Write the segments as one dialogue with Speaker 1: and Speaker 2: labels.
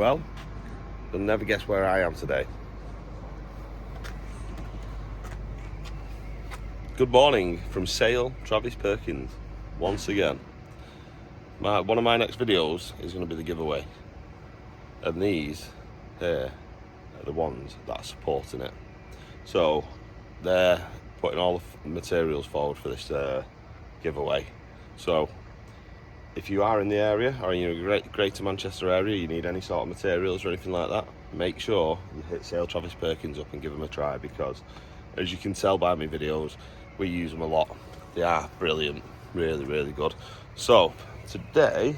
Speaker 1: Well, you'll never guess where I am today. Good morning from Sale, Travis Perkins, once again. One of my next videos is going to be the giveaway. And these here are the ones that are supporting it. So they're putting all the materials forward for this giveaway. So if you are in the area or in the Greater Manchester area, you need any sort of materials or anything like that, make sure you hit Sale Travis Perkins up and give them a try, because as you can tell by my videos, we use them a lot. They are brilliant, really good. So today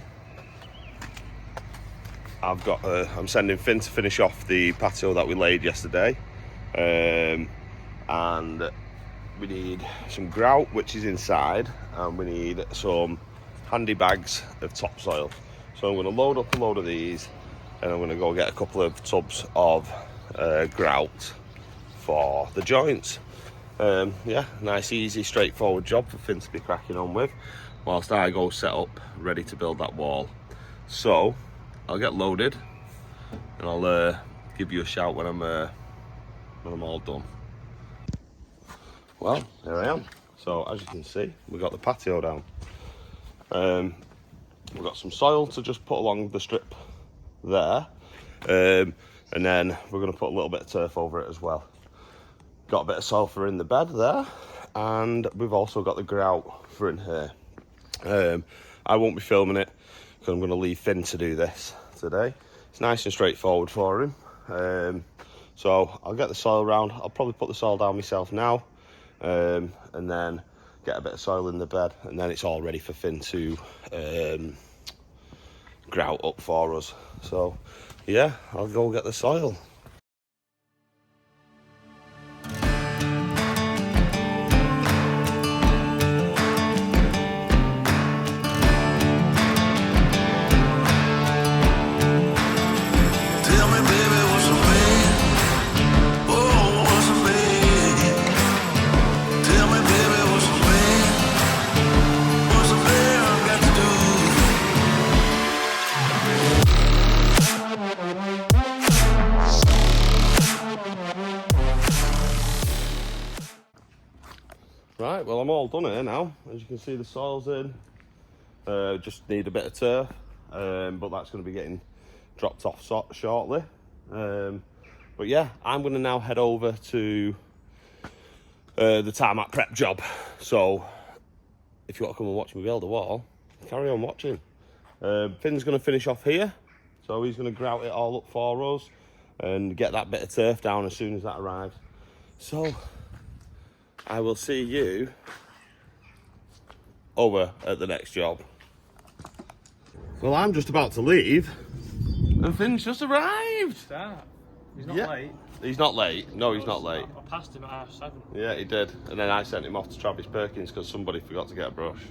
Speaker 1: I'm sending Finn to finish off the patio that we laid yesterday, and we need some grout, which is inside, and we need some handy bags of topsoil. So I'm going to load up a load of these, and I'm going to go get a couple of tubs of grout for the joints. Yeah, nice, easy, straightforward job for Finn to be cracking on with, whilst I go set up, ready to build that wall. So I'll get loaded, and I'll give you a shout when I'm all done. Well, here I am. So as you can see, we've got the patio down. We've got some soil to just put along the strip there, and then we're going to put a little bit of turf over it as well. Got a bit of soil for in the bed there, and we've also got the grout for in here. I won't be filming it because I'm going to leave Finn to do this today. It's nice and straightforward for him. So I'll get the soil round. I'll probably put the soil down myself now, and then get a bit of soil in the bed, and then it's all ready for Finn to grout up for us. So yeah, I'll go get the soil. Right, well, I'm all done here now. As you can see, the soil's in. Just need a bit of turf, but that's going to be getting dropped off shortly. But yeah, I'm going to now head over to the tarmac prep job. So if you want to come and watch me build a wall, carry on watching. Finn's going to finish off here, so he's going to grout it all up for us and get that bit of turf down as soon as that arrives. So I will see you over at the next job. Well, I'm just about to leave, and Finn's just arrived.
Speaker 2: Start. He's not late.
Speaker 1: He's not late. No, he's not late.
Speaker 2: I passed him at 7:30.
Speaker 1: Yeah, he did. And then I sent him off to Travis Perkins because somebody forgot to get a brush.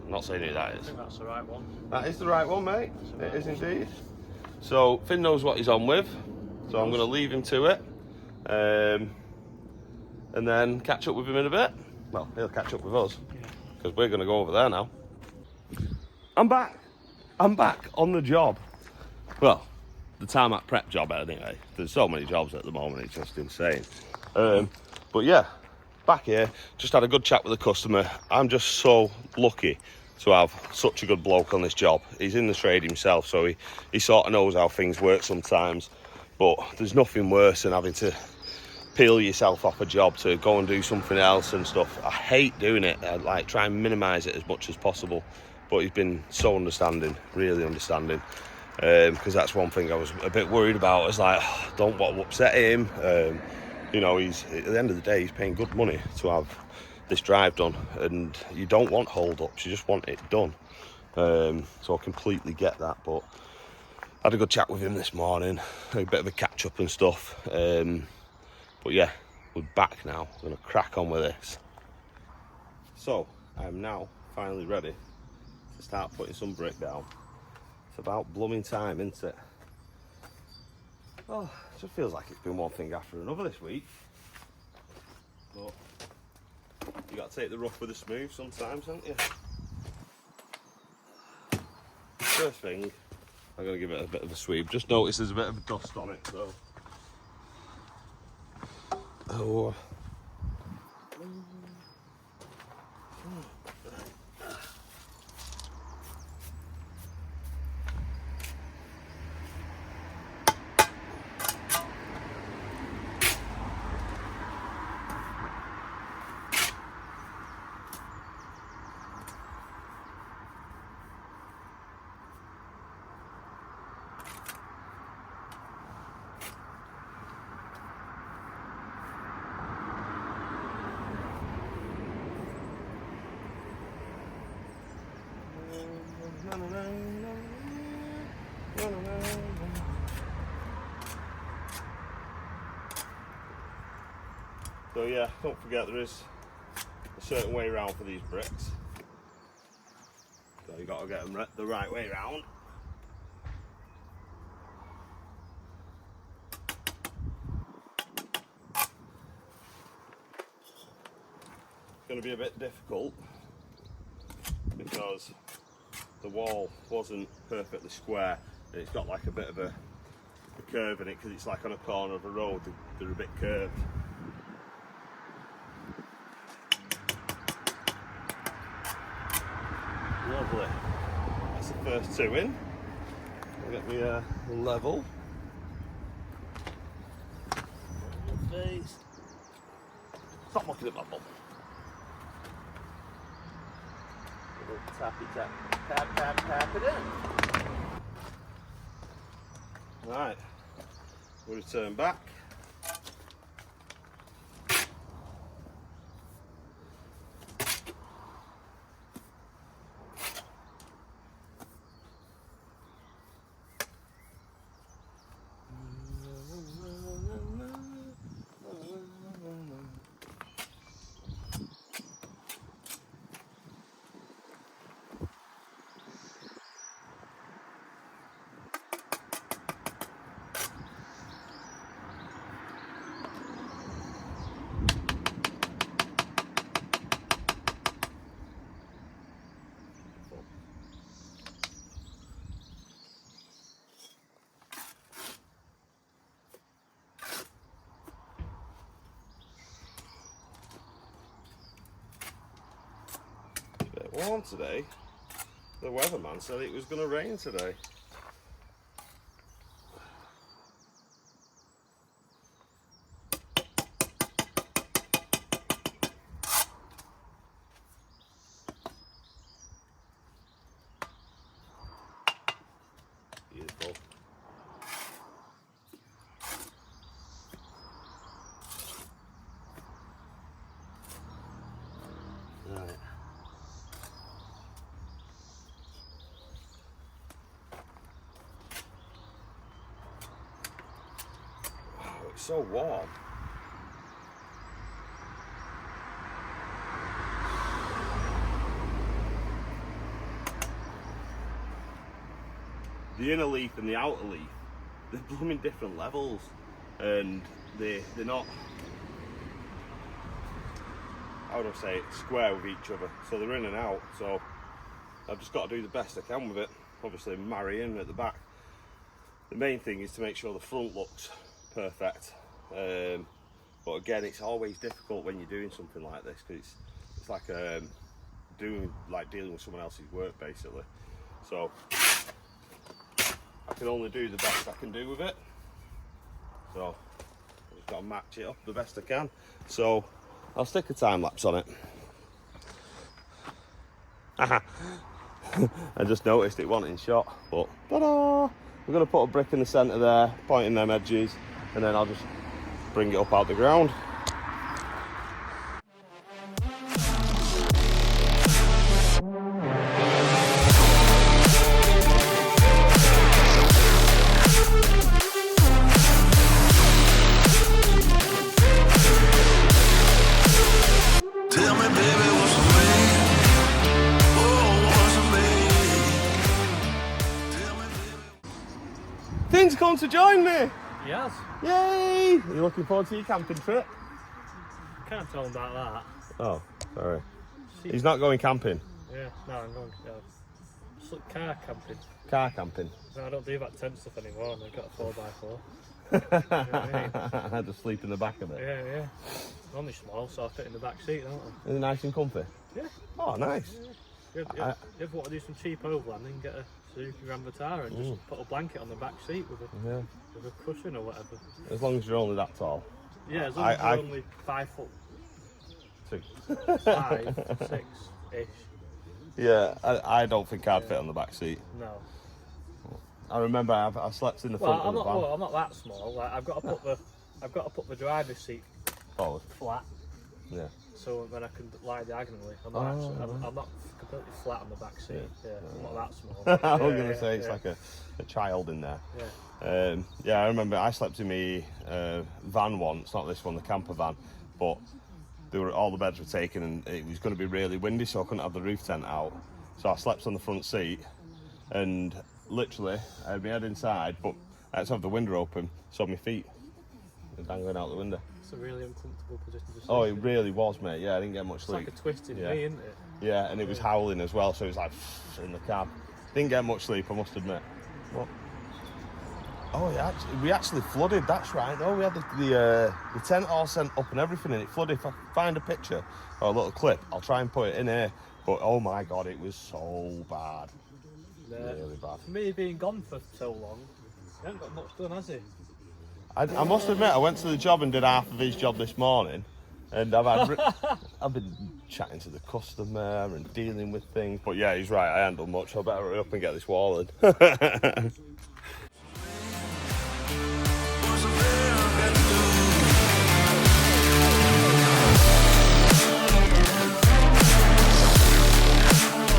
Speaker 1: I'm not saying who that is.
Speaker 2: I think that's the right one.
Speaker 1: That is the right one, mate. It is indeed. So Finn knows what he's on with, so I'm going to leave him to it. And then catch up with him in a bit. Well, he'll catch up with us, because we're going to go over there now. I'm back on the job. Well, the tarmac prep job anyway. There's so many jobs at the moment, it's just insane. But yeah, back here, just had a good chat with the customer. I'm just so lucky to have such a good bloke on this job. He's in the trade himself, so he sort of knows how things work sometimes. But there's nothing worse than having to peel yourself off a job to go and do something else and stuff. I hate doing it. I like try and minimise it as much as possible. But he's been so understanding, really understanding. Because that's one thing I was a bit worried about. I was like, oh, don't want to upset him. You know, he's at the end of the day, he's paying good money to have this drive done, and you don't want hold-ups. You just want it done. So I completely get that. But I had a good chat with him this morning, a bit of a catch-up and stuff. But yeah, we're back now. We're going to crack on with this. So I'm now finally ready to start putting some brick down. It's about blooming time, isn't it? Well, it just feels like it's been one thing after another this week. But you got to take the rough with the smooth sometimes, haven't you? First thing, I'm going to give it a bit of a sweep. Just notice there's a bit of dust on it, so. Oh. So yeah, don't forget there is a certain way around for these bricks. So you got to get them the right way around. It's going to be a bit difficult because the wall wasn't perfectly square and it's got like a bit of a curve in it because it's like on a corner of a road. They're a bit curved. Lovely. That's the first two in. I'll get me level. Face. Stop looking at my bum. Tappy tap, tap, tap, tap it in. Right, we'll return back. Warm today. The weatherman said it was going to rain today. Beautiful. Right. It's so warm. The inner leaf and the outer leaf, they're blooming different levels, and they're not, how would I say it, square with each other. So they're in and out. So I've just got to do the best I can with it. Obviously marry in at the back. The main thing is to make sure the front looks perfect, but again, it's always difficult when you're doing something like this because it's like dealing with someone else's work basically. So I can only do the best I can do with it. So I've just got to match it up the best I can. So I'll stick a time lapse on it. I just noticed it wasn't in shot, but ta-da! We're going to put a brick in the centre there, pointing them edges, and then I'll just bring it up out the ground.
Speaker 3: Tell me, baby, what's the name? Oh, what's the name? Tell me, baby.
Speaker 1: Finn's come to join me!
Speaker 2: Yes.
Speaker 1: Yay! Are you looking forward to your camping trip?
Speaker 2: Can't tell him about that.
Speaker 1: Oh, sorry. He's not going camping.
Speaker 2: Yeah, no, I'm going car camping.
Speaker 1: Car camping.
Speaker 2: No, I don't do that tent stuff anymore. And I've got a 4x4. You know what I mean?
Speaker 1: I had to sleep in the back of it.
Speaker 2: Yeah. It's only small, so I fit in the back seat, don't I?
Speaker 1: Is it nice and comfy?
Speaker 2: Yeah.
Speaker 1: Oh, nice.
Speaker 2: You ever want to do some cheap overlanding, get a Suzuki Grand Vitara and just put a blanket on the back seat with a cushion or whatever.
Speaker 1: As long as you're only that tall.
Speaker 2: Yeah, as long as you're only 5 foot. 5, 6-ish.
Speaker 1: Yeah, I don't think I'd fit on the back seat.
Speaker 2: No.
Speaker 1: I remember I slept in the front of the van.
Speaker 2: I'm not that small. Like I've got to put the driver's seat
Speaker 1: Forward.
Speaker 2: flat.
Speaker 1: Yeah.
Speaker 2: So then I can lie diagonally. I'm not completely flat on the back seat. Yeah. I'm not that small.
Speaker 1: I was going to say it's like a child in there.
Speaker 2: Yeah.
Speaker 1: I remember I slept in my van once, not this one, the camper van, but all the beds were taken and it was going to be really windy, so I couldn't have the roof tent out. So I slept on the front seat and literally I had my head inside, but I had to have the window open, so my feet were dangling out the window.
Speaker 2: It's a really uncomfortable position to sleep.
Speaker 1: Oh, it really was, mate. Yeah, I didn't get much
Speaker 2: It's
Speaker 1: sleep.
Speaker 2: like a twisted knee, isn't it?
Speaker 1: Yeah, and it was howling as well, so it was like in the cab. Didn't get much sleep, I must admit. What? Oh, yeah, we actually flooded. That's right. Oh, we had the tent all sent up and everything, and it flooded. If I find a picture or a little clip, I'll try and put it in here. But oh my God, it was so bad. Really bad.
Speaker 2: For me, being gone for so long, he hasn't got much done, has he?
Speaker 1: I must admit, I went to the job and did half of his job this morning, and I've been chatting to the customer and dealing with things. But yeah, he's right. I ain't done much. I better hurry up and get this wall in.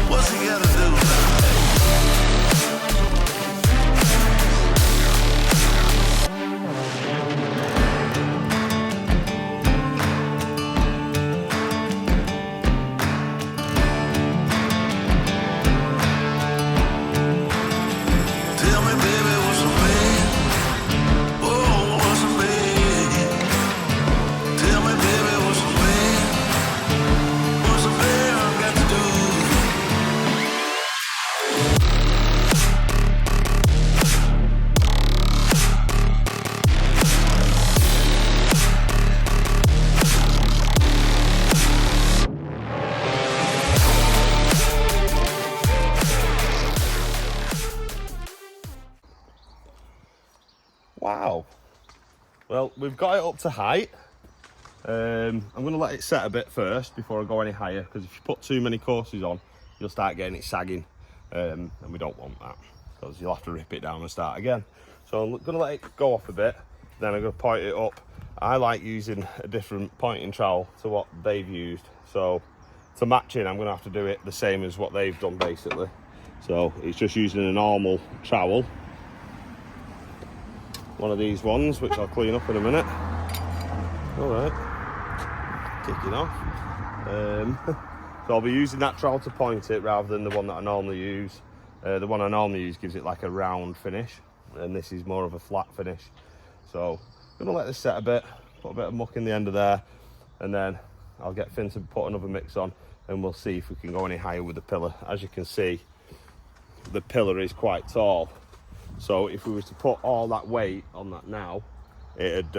Speaker 3: What's he gotta do now? Tell me, baby, what's a man? Oh, what's a man? Tell me, baby, what's a man? What's a man got to do?
Speaker 1: Wow. Well, we've got it up to height. I'm going to let it set a bit first before I go any higher, because if you put too many courses on, you'll start getting it sagging, and we don't want that, because you'll have to rip it down and start again. So I'm going to let it go off a bit, then I'm going to point it up. I like using a different pointing trowel to what they've used, so to match it, I'm going to have to do it the same as what they've done, basically. So it's just using a normal trowel, one of these ones, which I'll clean up in a minute. All right, kicking off. So I'll be using that trowel to point it rather than the one that I normally use. The one I normally use gives it like a round finish, and this is more of a flat finish. So I'm gonna let this set a bit, put a bit of muck in the end of there, and then I'll get Finn to put another mix on, and we'll see if we can go any higher with the pillar. As you can see, the pillar is quite tall. So if we was to put all that weight on that now, it'd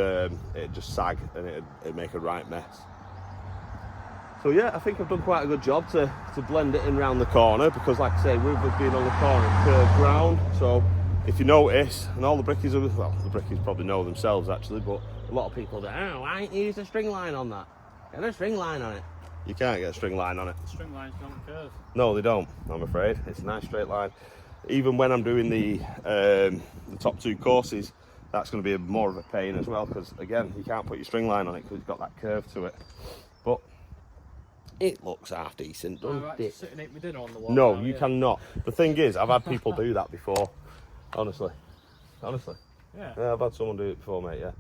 Speaker 1: just sag and it'd make a right mess. So yeah, I think I've done quite a good job to blend it in round the corner, because like I say, with us being on the corner, it's curved ground. So if you notice, and all the brickies are, well, the brickies probably know themselves actually, but a lot of people go, oh, I ain't used a string line on that. Get a string line on it. You can't get a string line on it.
Speaker 2: The string lines don't curve.
Speaker 1: No, they don't, I'm afraid. It's a nice straight line. Even when I'm doing the top two courses, that's going to be more of a pain as well, because again, you can't put your string line on it because it's got that curve to it. But it looks half decent, doesn't it?
Speaker 2: Sit and eat my dinner on the wall.
Speaker 1: No,
Speaker 2: now,
Speaker 1: you
Speaker 2: yeah.
Speaker 1: cannot. The thing is, I've had people do that before. Honestly. Yeah, I've had someone do it before, mate. Yeah.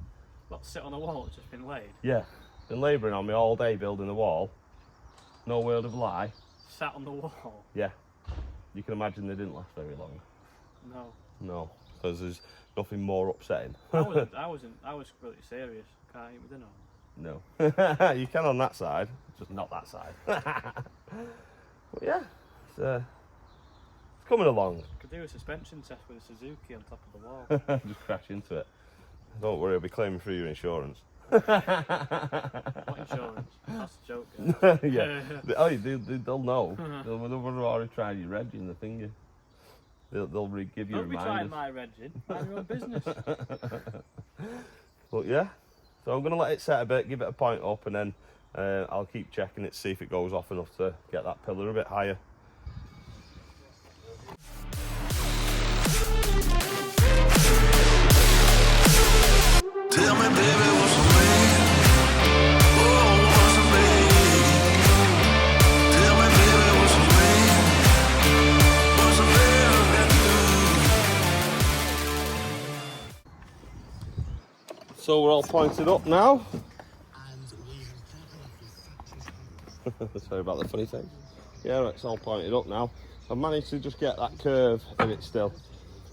Speaker 2: What, sit on a wall that's just been laid?
Speaker 1: Yeah. Been labouring on me all day building the wall. No word of lie.
Speaker 2: Sat on the wall?
Speaker 1: Yeah. You can imagine they didn't last very long.
Speaker 2: No.
Speaker 1: No, because there's nothing more upsetting.
Speaker 2: I was really serious. Can't eat my dinner.
Speaker 1: No. You can on that side, just not that side. But yeah, it's coming along.
Speaker 2: Could do a suspension test with a Suzuki on top of the wall.
Speaker 1: Just crash into it. Don't worry, I'll be claiming for your insurance.
Speaker 2: What insurance? That's a joke.
Speaker 1: Yeah. They'll know. They'll already tried your reg in the finger. They'll give you
Speaker 2: Don't be
Speaker 1: reminders.
Speaker 2: trying my regging. Mind your own business.
Speaker 1: But yeah, so I'm going to let it set a bit, give it a point up, and then I'll keep checking it, see if it goes off enough to get that pillar a bit higher.
Speaker 3: Tell me, baby, what's the mean? Oh, what's the mean? Tell me, baby, what's the mean? What's the mean got to do?
Speaker 1: So we're all pointed up now. Sorry about the funny thing. Yeah, it's all pointed up now. I've managed to just get that curve in it still.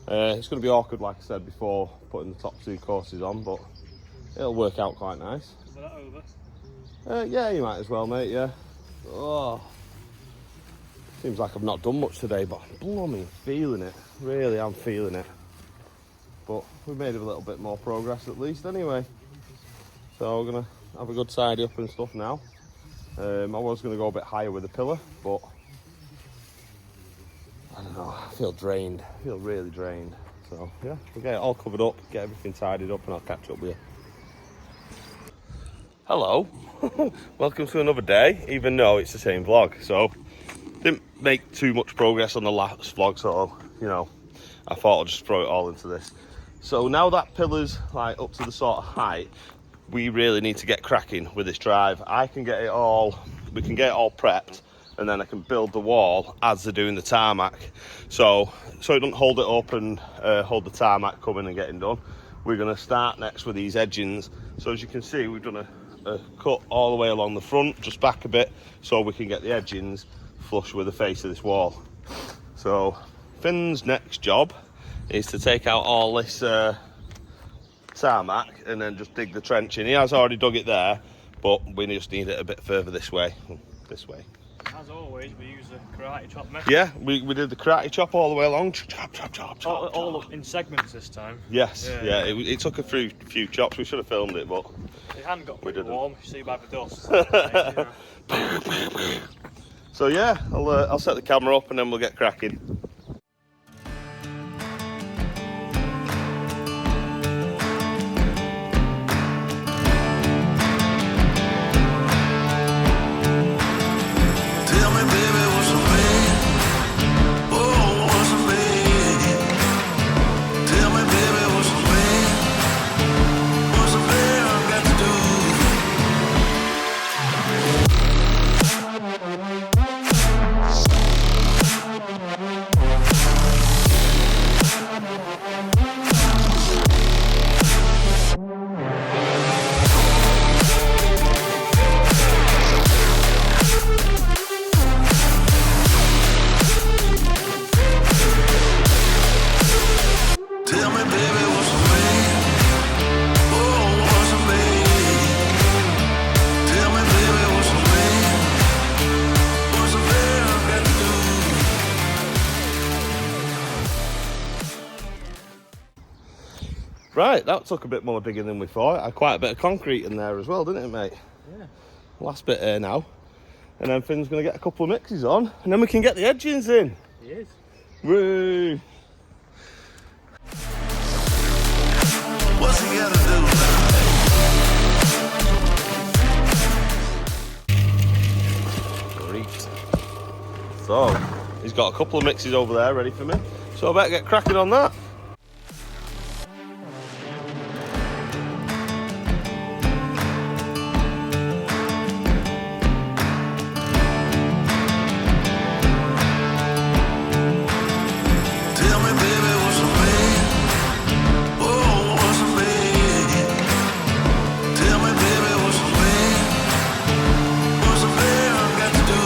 Speaker 1: It's going to be awkward, like I said before, putting the top two courses on, but it'll work out quite nice.
Speaker 2: Is that over?
Speaker 1: Yeah, you might as well, mate, yeah. Oh, seems like I've not done much today, but I'm blooming feeling it. Really, I'm feeling it. But we've made a little bit more progress at least anyway. So we're going to have a good tidy up and stuff now. I was going to go a bit higher with the pillar, but I don't know, I feel drained. I feel really drained. So yeah, we'll get it all covered up, get everything tidied up, and I'll catch up with you. Hello. Welcome to another day, even though it's the same vlog. So didn't make too much progress on the last vlog, so you know, I thought I'd just throw it all into this. So now that pillar's like up to the sort of height, we really need to get cracking with this drive. We can get it all prepped, and then I can build the wall as they're doing the tarmac. So it doesn't hold it up and hold the tarmac coming and getting done. We're gonna start next with these edgings. So as you can see, we've done a cut all the way along the front, just back a bit, so we can get the edgings flush with the face of this wall. So Finn's next job is to take out all this tarmac and then just dig the trench in. He has already dug it there, but we just need it a bit further this way.
Speaker 2: As always, we use a karate chop method.
Speaker 1: Yeah, we did the karate chop all the way along. Chop.
Speaker 2: All up in segments this time.
Speaker 1: Yes, yeah. It took a few chops. We should have filmed it, but
Speaker 2: It hadn't got pretty warm, you see by the dust.
Speaker 1: So yeah, I'll set the camera up and then we'll get cracking.
Speaker 3: Tell me, baby, what's the mean? Oh, what's the mean? Tell me, baby, what's the mean? What's the mean got to Tell me, baby, what's the mean? Oh, what's the mean? Tell me, baby, what's the mean? What's the mean got to do?
Speaker 1: Right, that took a bit more digging than we thought. I had quite a bit of concrete in there as well, didn't it, mate?
Speaker 2: Yeah.
Speaker 1: Last bit here now. And then Finn's going to get a couple of mixes on, and then we can get the edgings in.
Speaker 2: He is.
Speaker 1: Woo!
Speaker 3: What's he gotta do now?
Speaker 1: Great. So, he's got a couple of mixes over there ready for me. So I better get cracking on that.
Speaker 3: Tell me, baby, what's the mean? Oh, what's the mean? Tell me, baby, what's the mean? What's the mean got to do?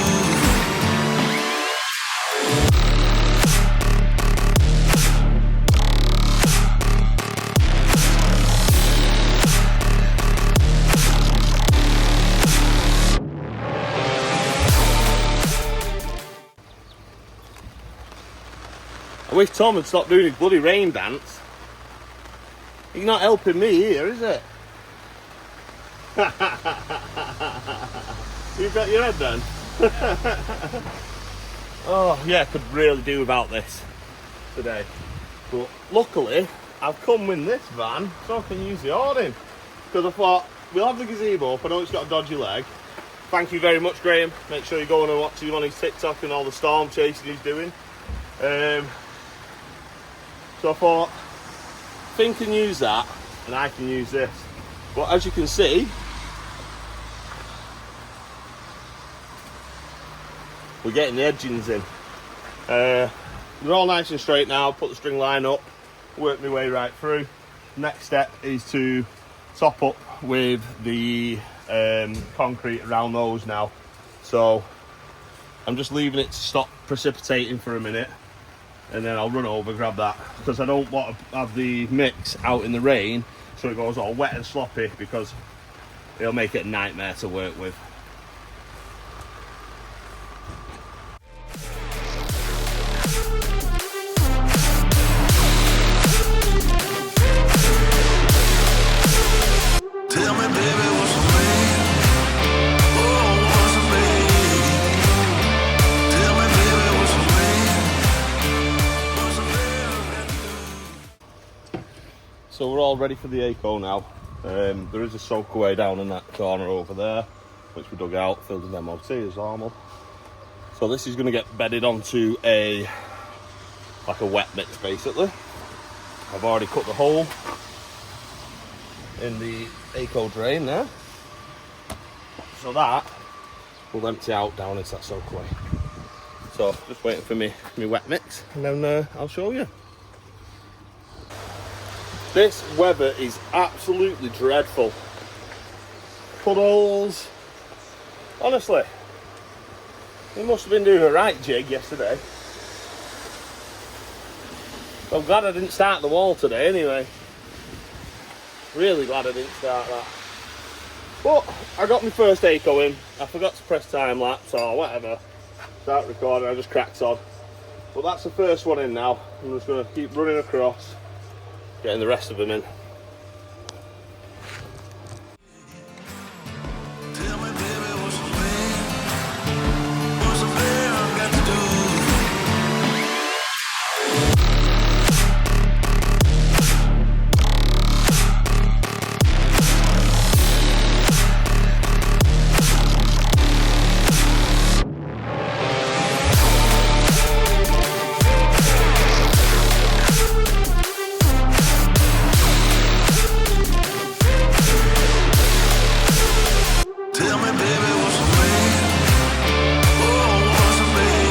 Speaker 1: I wish Tom had stopped doing his bloody rain dance. He's not helping me here, is it? You've got your head then? Oh, yeah, I could really do without this today. But luckily, I've come with this van so I can use the awning. Because I thought, we'll have the gazebo up. I know it's got a dodgy leg. Thank you very much, Graham. Make sure you go and watch him on his TikTok and all the storm chasing he's doing. So I thought, Finn can use that and I can use this. But as you can see, we're getting the edgings in. They're all nice and straight now. Put the string line up, work my way right through. Next step is to top up with the concrete around those now. So I'm just leaving it to stop precipitating for a minute, and then I'll run over, grab that, because I don't want to have the mix out in the rain so it goes all wet and sloppy, because it'll make it a nightmare to work with.
Speaker 3: Tell me, baby, what's the mean? Oh, what's the mean? Tell me, baby, what's the mean? What's the mean?
Speaker 1: So we're all ready for the ACO now. There is a soakaway down in that corner over there, which we dug out, filled with MOT as normal. So this is going to get bedded onto like a wet mix basically. I've already cut the hole in the ACO drain there, so that will empty out down into that soakaway. So just waiting for me wet mix, and then I'll show you. This weather is absolutely dreadful. Puddles. Honestly, we must have been doing a right jig yesterday. I'm glad I didn't start the wall today anyway. Really glad I didn't start that. But I got my first ACO in. I forgot to press time lapse or whatever. Start recording, I just cracked on. But that's the first one in now. I'm just going to keep running across, getting the rest of them in.
Speaker 3: Tell me, baby, what's the mean? What's the mean I got to do? Tell me, baby, what's the mean? Oh, what's the mean?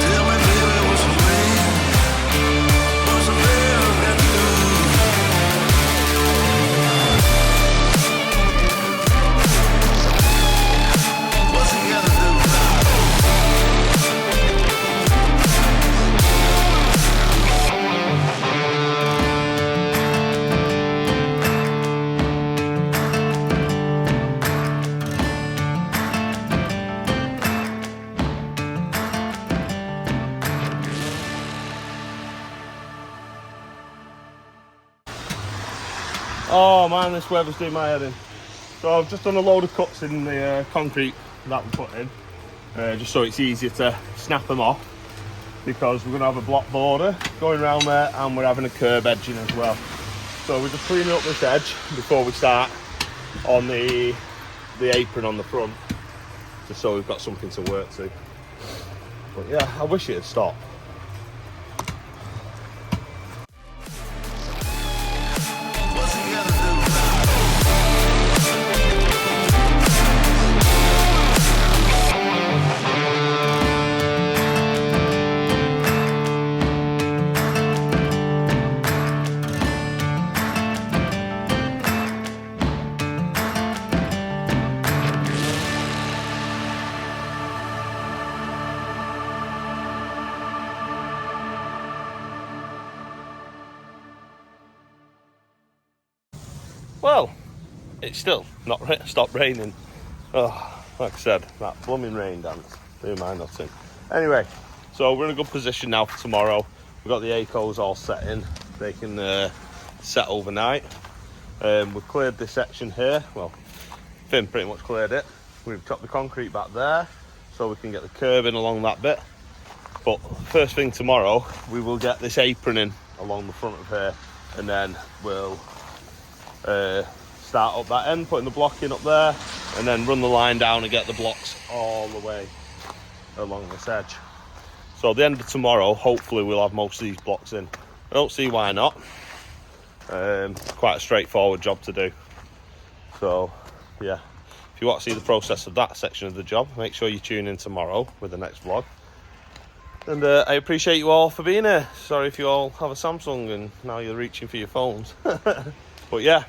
Speaker 3: Tell me, baby, what's the mean? What's the mean I got to do? What's he gotta do now?
Speaker 1: Oh man, this weather's doing my head in. So I've just done a load of cuts in the concrete that we put in, just so it's easier to snap them off, because we're going to have a block border going around there, and we're having a curb edging as well. So we're just cleaning up this edge before we start on the apron on the front, just so we've got something to work to. But yeah, I wish it had stopped.
Speaker 3: What's he gotta do now?
Speaker 1: Well, it's still not stopped raining. Oh, like I said, that blooming rain dance. Do my nothing. Anyway, So we're in a good position now for tomorrow. We've got the ACOs all set in. They can set overnight. We've cleared this section here. Well, Finn pretty much cleared it. We've chopped the concrete back there so we can get the curb in along that bit. But first thing tomorrow, we will get this apron in along the front of here, and then we'll start up that end, putting the block in up there, and then run the line down and get the blocks all the way along this edge. So at the end of tomorrow, hopefully we'll have most of these blocks in. I don't see why not. Quite a straightforward job to do. So yeah, if you want to see the process of that section of the job, make sure you tune in tomorrow with the next vlog. And I appreciate you all for being here. Sorry if you all have a Samsung and now you're reaching for your phones. But yeah,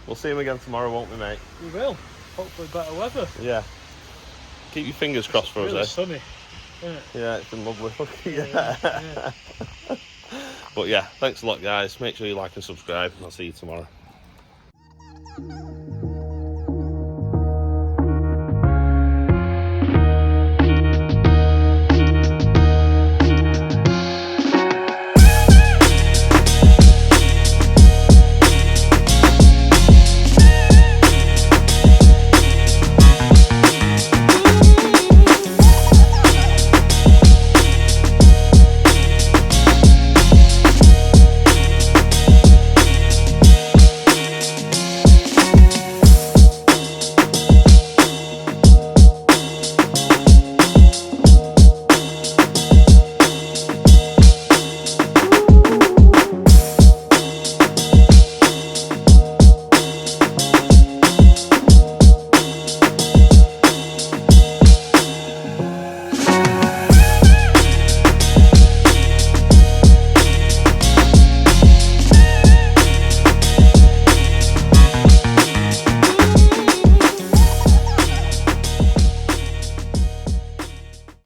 Speaker 1: we'll see him again tomorrow, won't we, mate?
Speaker 2: We will. Hopefully better weather.
Speaker 1: Yeah. Keep your fingers crossed for
Speaker 2: Really
Speaker 1: us, eh?
Speaker 2: sunny.
Speaker 1: Yeah, it's been lovely.
Speaker 2: Yeah.
Speaker 1: But yeah, thanks a lot, guys. Make sure you like and subscribe, and I'll see you tomorrow.